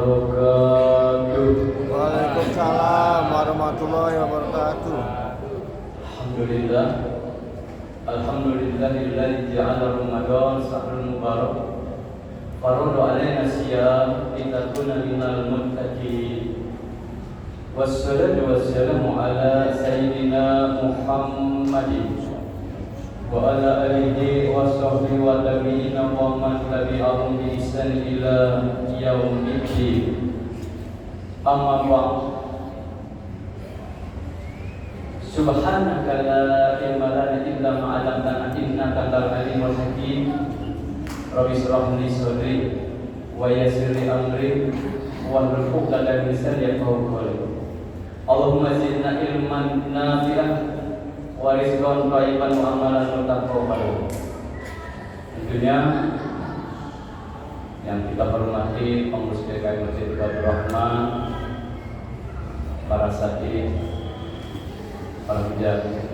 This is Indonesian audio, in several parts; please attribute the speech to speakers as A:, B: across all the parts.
A: wabarakatuh.
B: Waalaikumsalam warahmatullahi wabarakatuh.
A: Alhamdulillah. Alhamdulillahilladzi ja'ala Ramadan syahrul mubarak. Farada 'alaina siyam litakuna minal muttaqin. Wassalatu wassalamu ala sayyidina Muhammadin wa ala alihi wa sahbihi wa tabi'ina wa man tabi'ahum bi ihsan ila yaumiddin. Amma ba'd. Subhanaka la ilma lana illa ma 'allamtana innaka antal alimul hakim. Rabbi shrah li sadri wa yassir li amri wahlul 'uqdatam min lisani yafqahu qawli. Allahumma zidna ilman nafi'an wa rizqan thayyiban wa amalan mutaqabbalan. Tentunya yang kita hormati pengurus DKI Masjid Ibadur Rahman, para satid, para pejabat,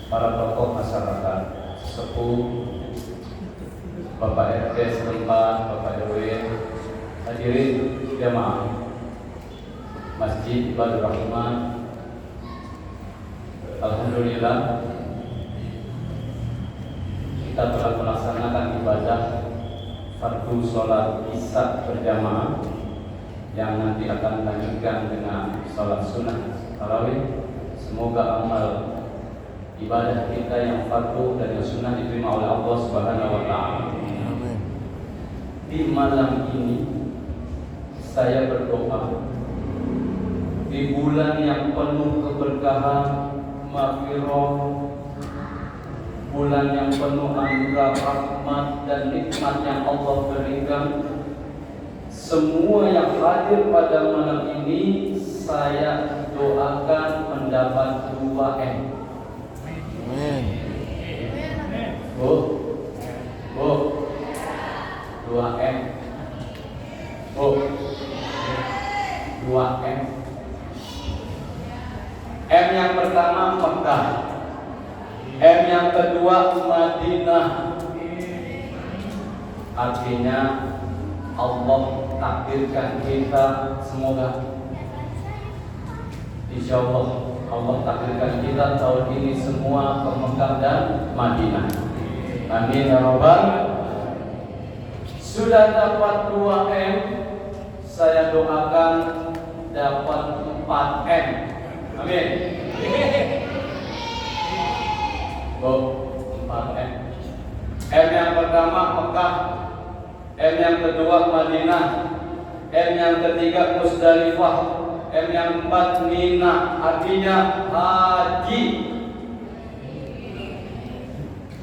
A: para tokoh masyarakat, sesepuh, Bapak RT setempat, Bapak RW, hadirin jamaah Masjid Ibadur Rahman. Alhamdulillah kita telah melaksanakan ibadah fardu sholat isya berjamaah yang nanti akan dilanjutkan dengan sholat sunnah tarawih. Semoga amal ibadah kita yang fardu dan yang sunnah diterima oleh Allah Subhanahu wa taala. Di malam ini saya berdoa di bulan yang penuh keberkahan, maghfirah, bulan yang penuh anugerah rahmat dan nikmat yang Allah berikan. Semua yang hadir pada malam ini saya doakan mendapat 2M.
B: Amin.
A: Bu, 2M. Bu, 2M. M yang pertama Mekah, M yang kedua Madinah. Artinya Allah takdirkan kita, semoga insya Allah Allah takdirkan kita tahun ini semua ke Mekah dan Madinah. Amin ya Rabbal. Sudah dapat 2M, saya doakan dapat 4M. Amin. Bu, 4M. M yang pertama Mekah, M yang kedua Madinah, M yang ketiga Musdalifah, M yang keempat Mina, artinya haji.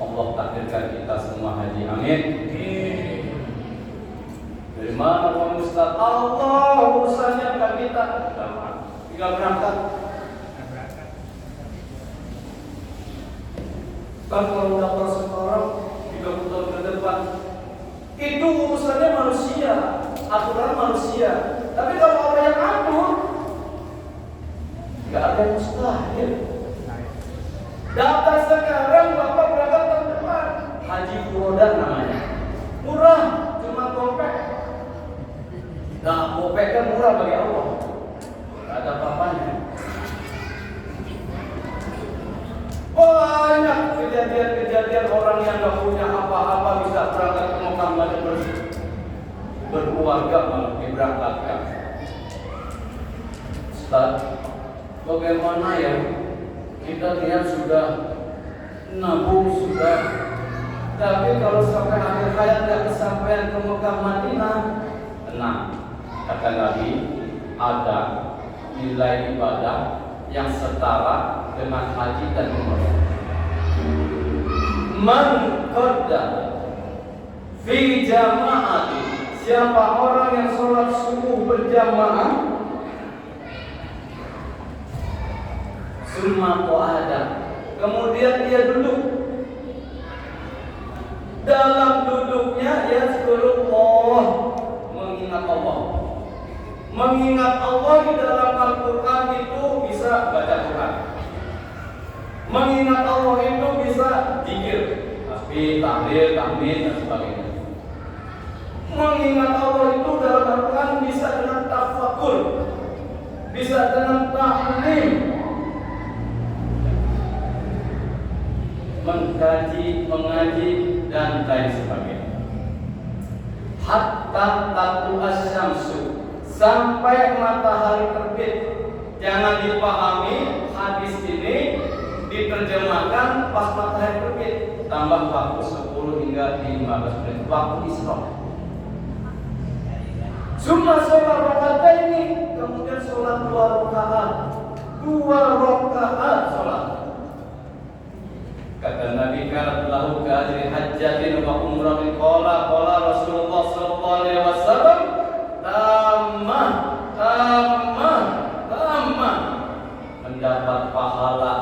A: Allah takdirkan kita semua haji. Amin. Dari mana Pak Ustaz? Allah urusannya bukan kita. Tinggal berangkat. Kan kalau daftar sekarang 30 tahun ke depan, itu urusannya manusia, aturan manusia. Tapi kalau Allah yang atur, nggak ada yang mustahil. Daftar sekarang, Bapak berangkat tahun depan. Haji Furoda namanya, murah, cuma gopek. Nah, gopek kan murah bagi Allah, nggak ada apa-apanya. Banyak kejadian-kejadian orang yang nggak punya apa-apa bisa berangkat ke Mekah dan berkeluarga malah diberangkatkan. Ustaz, bagaimana ya? Kita lihat sudah nabung sudah, tapi kalau sampai akhir hayat nggak kesampaian ke Mekah Madinah, tenang, kata Nabi, ada nilai ibadah yang setara dengan haji dan umrah. Man qaddama fi jama'ati, siapa orang yang sholat subuh berjamaah, summa qa'ada, kemudian dia duduk. Dalam duduknya yazkurullah, mengingat Allah. Mengingat Allah di dalam Al-Quran itu bisa baca Quran. Mengingat Allah itu bisa zikir, tasbih, tahlil, tahmid dan sebagainya. Mengingat Allah itu dalam Al-Quran bisa mengaji dan lain sebagainya. Hatta tatu asyamsu, sampai matahari terbit. Jangan dipahami hadis ini diterjemahkan pas matahari terbit, tambah waktu 10 hingga 15 menit waktu Isra. Summa sholat rakaataini, kemudian sholat 2 rakaat. 2 rakaat sholat. Kata Nabi, kana lahu ka'ajri hajjatin wa umratin. Qala Rasulullah sallallahu alaihi wasallam, tamah mendapat pahala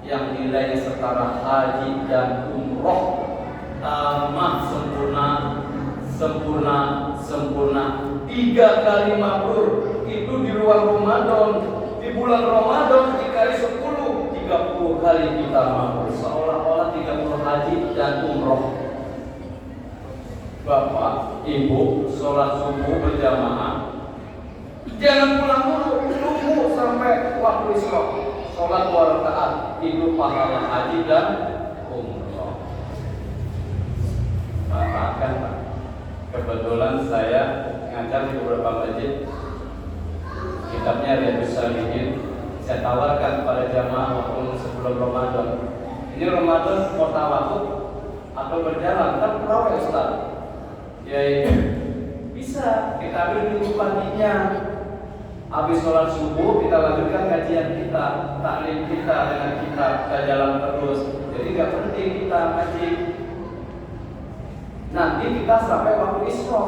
A: yang nilainya setara haji dan umroh. Tamah, sempurna 3 kali mabrur. Itu di luar Ramadan. Di bulan Ramadan dikali 10, 30 kali kita mabrur, seolah-olah 30 haji dan umroh. Bapak, Ibu, sholat subuh berjamaah, jangan pulang dulu, tunggu sampai waktu Isra. Sholat 2 rakaat, itu pahala haji dan umroh. Bahkan kebetulan saya ngajar di beberapa masjid, kitabnya Riyadhus Shalihin, saya tawarkan pada jamaah waktu sebelum Ramadan. Ini Ramadan mau tawakuf atau berjalan, kan terawih Ustaz. Ya bisa kita ambil minggu paginya. Habis sholat subuh kita lanjutkan kajian kita, taklim kita dengan kita jalan terus. Jadi nggak penting kita ngaji. Nanti kita sampai waktu Isra,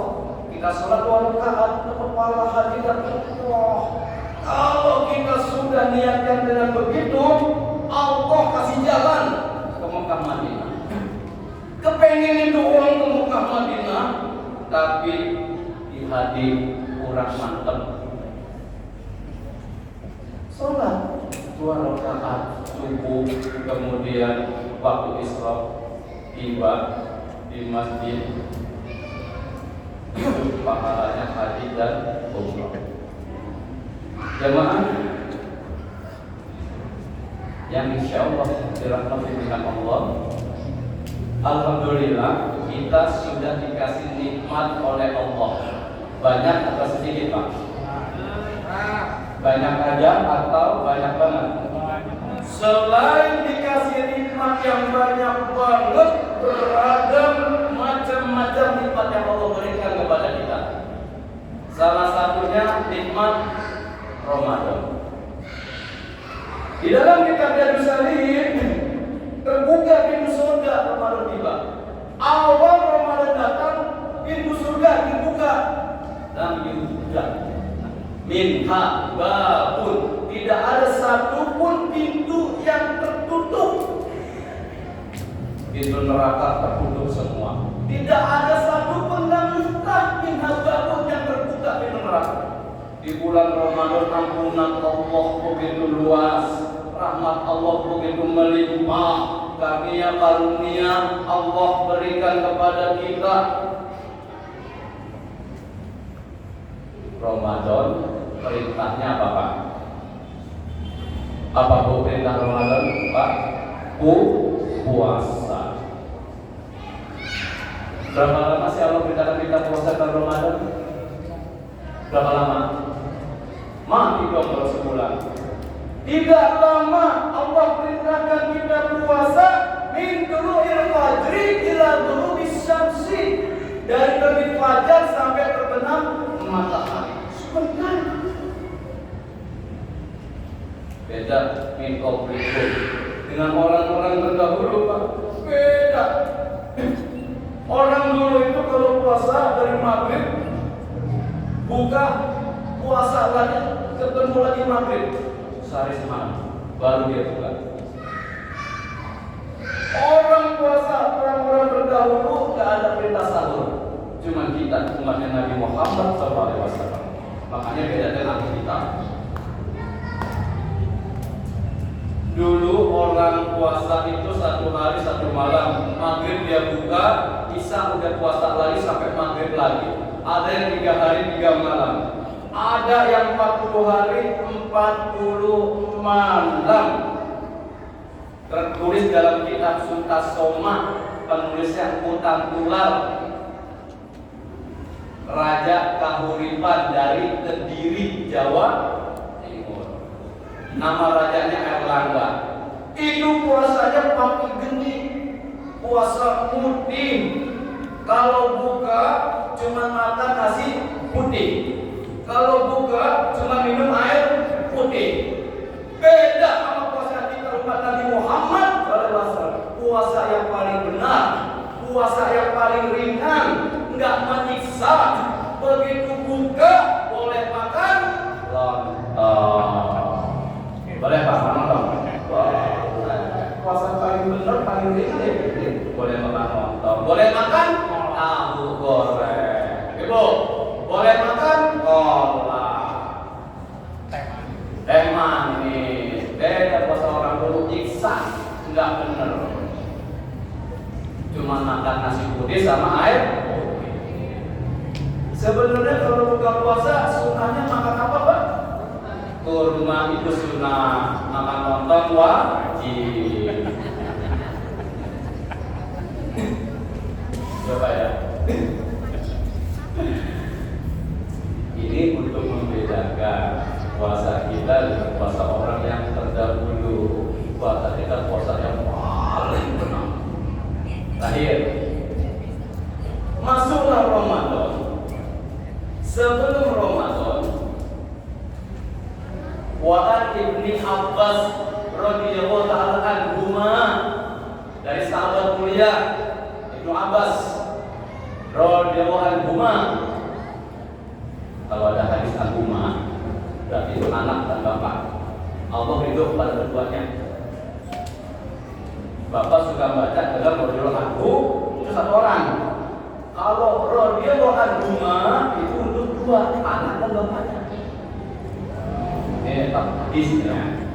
A: kita sholat 2 rakaat, dapat pahala haji dan umroh. Kalau kita sudah niatkan dengan begitu, Allah kasih jalan ke Mekah Madinah. Kepengen itu orang ke Mekah Madinah, tapi di hati kurang mantap. Sholat 2 rakaat subuh, kemudian waktu Isra tiba di masjid, itu pahalanya haji dan umroh. Jamaah yang insya Allah dirahmati dengan Allah, alhamdulillah kita sudah dikasih nikmat oleh Allah. Banyak atau sedikit Pak? Banyak aja atau banyak banget? Selain dikasih nikmat yang banyak banget, beragam macam-macam nikmat yang Allah berikan kepada kita. Salah satunya nikmat Ramadan. Di dalam kitab Riyadhus Shalihin terbuka pintu surga Ramadan tiba. Awal Ramadan datang, pintu surga dibuka dan dibuka. Minha babun, tidak ada satupun pintu yang tertutup. Pintu neraka tertutup semua. Tidak ada satupun yang mustah minha babun yang terbuka pintu neraka. Di bulan Ramadan ampunan Allah begitu luas, rahmat Allah begitu melimpah, karunia Allah berikan kepada kita. Ramadan perintahnya apa Pak? Apa bu perintah Ramadan Pak? Puasa. Berapa lama sih Allah beritakan kita puasa di Ramadan? Berapa lama? Mati dong kalau sebulan. Tidak lama Allah perintahkan kita puasa min tulu'il fajri ila ghurubis syamsi, dari terbit fajar sampai terbenam matahari. Sebentar. Beda min qablikum dengan orang-orang terdahulu Pak. Beda. Orang dulu itu kalau puasa dari maghrib buka, puasa lagi, ketemu lagi maghrib, sehari semalam baru dia buka. Orang puasa, orang-orang terdahulu gak ada perintah sahur. Cuma kita umatnya Nabi Muhammad SAW. Makanya beda dengan kita. Dulu orang puasa itu 1 hari 1 malam. Maghrib dia buka, isya udah puasa lagi sampai maghrib lagi. Ada yang 3 hari 3 malam. Ada yang 40 hari 40 malam. tertulis dalam kitab Sutasoma, penulisnya Utan Tular, Raja Kahuripan dari Kediri, Jawa Timur. Nama rajanya Erlangga. Itu puasanya pakai geni, puasa putih. Kalau buka cuma makan nasi putih, kalau buka cuma minum air putih. Beda sama puasa kita umat Nabi Muhammad SAW. Puasa yang paling benar, puasa yang paling ringan, nggak menyiksa. Begitu buka boleh makan lontong. Boleh makan lontong. Puasa paling benar, paling ringan. Boleh makan lontong. Boleh makan tahu goreng. Ibu, boleh makan kolak. Teh manis. Beda puasa orang dulu nyiksa, nggak bener. Cuma makan nasi putih sama air. Sebenarnya kalau buka puasa sunahnya makan apa, Pak? Kurma itu sunah, makan lontong wajib. Coba ya. Ini untuk membedakan puasa kita dengan puasa orang yang terdahulu. Puasa kita puasa yang paling benar. Terakhir, masuklah Ramadan. Sebelum Ramadan, Wa'an Ibni Abbas radhiyallahu ta'ala anhuma, dari sahabat mulia Ibnu Abbas radhiyallahu anhuma. Kalau ada hadis anhuma, berarti itu anak dan bapak. Allah ridho pada keduanya. Bapak suka baca dalam radhiyallahu anhu itu satu orang. Kalau radhiyallahu anhuma itu untuk dua, anak dan bapaknya. Ini hadisnya.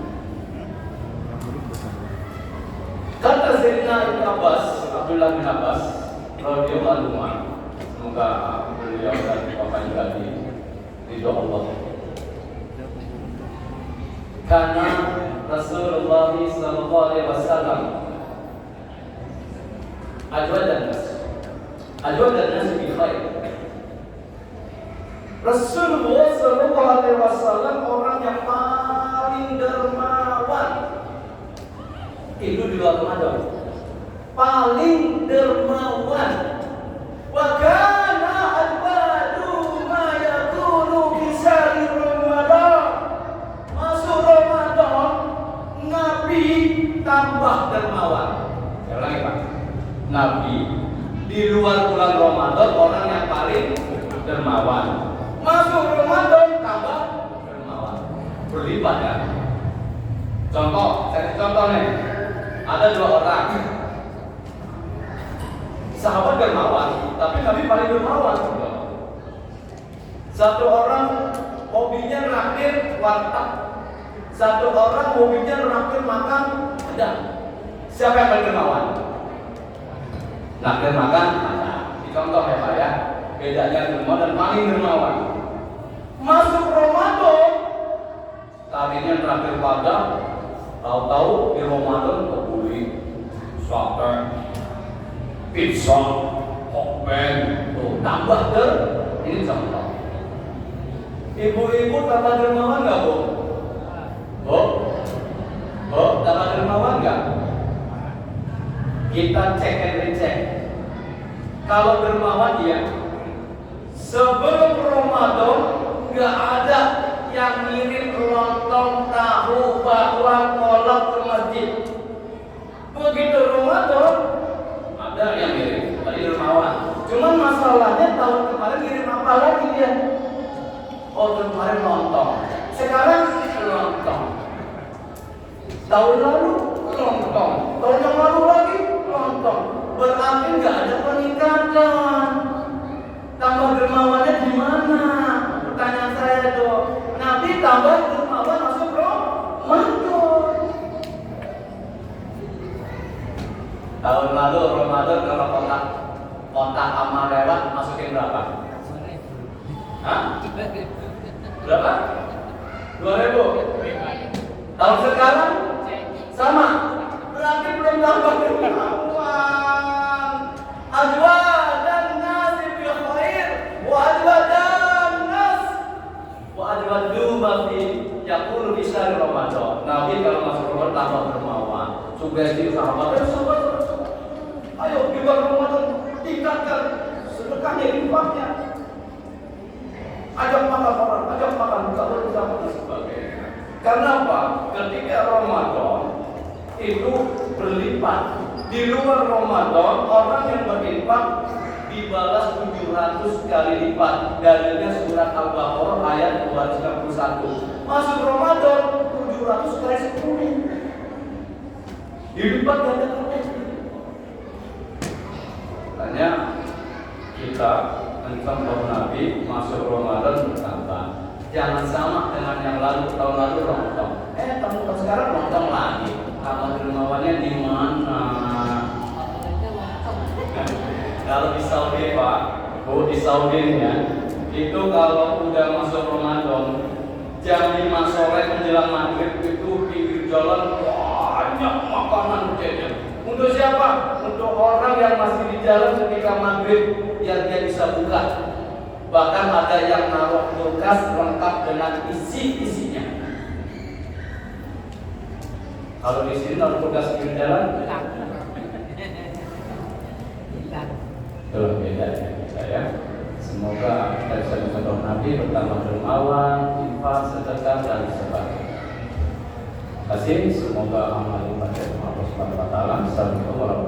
A: Kata Sayyidina Ibnu Abbas, Abdullah bin Abbas radhiyallahu anhu, semoga beliau dan bapak juga ridho Allah. Karena Rasulullah sallallahu alaihi wasallam ajwadan nas bi khair. Rasulullah sallallahu alaihi wasallam orang yang paling dermawan. Itu di luar Ramadan. Paling dermawan. Wa kana al-badu ma yakunu fi sahri Ramadan. Masuk Ramadan, Nabi tambah dermawan. Saya ulangi, Pak. Nabi di luar bulan Ramadan orang yang paling dermawan. Masuk Ramadan tambah dermawan. Berlipat ya. Contoh, saya kasih contoh nih. Ada dua orang. Sahabat dermawan, tapi Nabi paling dermawan. Satu orang hobinya raktir warteg. Satu orang hobinya raktir makan padang. Siapa yang paling dermawan? Naktir makan padang. Dicontoh ya Pak ya. Bedanya dermawan dan paling dermawan. Masuk Ramadan, tadinya raktir padang, tahu-tahu di Ramadan kebuli sate, pizza, hotben, tuh tambah ini contoh. Ibu-ibu tambah dermawan nggak Bu? Bu, tambah dermawan nggak? Kita cek and recheck. Kalau dermawan dia, sebelum Ramadan nggak ada yang ngirim lontong, tahu, bakwan, kolak ke masjid. Begitu Ramadan ada yang ngirim, tadi dermawan. Cuman masalahnya tahun kemarin ngirim apa lagi dia? Oh, kemarin lontong. Sekarang lontong. Tahun lalu lontong. Tahun yang lalu lagi lontong. Berarti nggak ada peningkatan. Tambah dermawannya di mana? Pertanyaan saya tuh. Nabi tambah dermawan masuk Ramadan. Tahun lalu Ramadan kalau kotak amal lewat masukin berapa? Hah? Berapa? 2.000. Tahun sekarang sama. Berarti tambah dermawan. Ajwadan nasi bil khair wa ajwadan nas wa ajwadu ma fi yakunu fi syahr Ramadan. Nabi kalau masuk Ramadan tambah dermawan. Sugesti sahabat, ayo di bulan Ramadan tingkatkan sedekahnya, infaknya. Ajak makan orang, ajak makan buka bersama dan sebagainya. Karena apa? Ketika Ramadan itu berlipat. Di luar Ramadan orang yang berinfak dibalas 700 kali lipat. Dalilnya surat Al-Baqarah ayat 291. Masuk Ramadan 700 kali 10. Dilipat gandakan lagi. Makanya kita mencontoh Nabi masuk Ramadan bertambah. Jangan sama dengan yang lalu, tahun lalu lontong. Tahun sekarang lontong lagi. Amal dermawannya di mana? Kalau di Saudi Pak, di Saudinya itu kalau udah masuk Ramadan jam 5 sore menjelang maghrib itu pinggir jalan banyak makanan jajan. Untuk siapa? Untuk orang yang masih di jalan ketika maghrib yang dia bisa buka. Bahkan ada yang naruh kulkas lengkap dengan isi-isinya. Kalau di sini naruh kulkas di jalan, itu beda ya. Semoga kita bisa mencontoh Nabi bertambah dermawan, infak, sedekah dan sebagainya. Terima kasih. Semoga amal ibadah Allah Subhanahu wa taala. Assalamualaikum warahmatullahi wabarakatuh.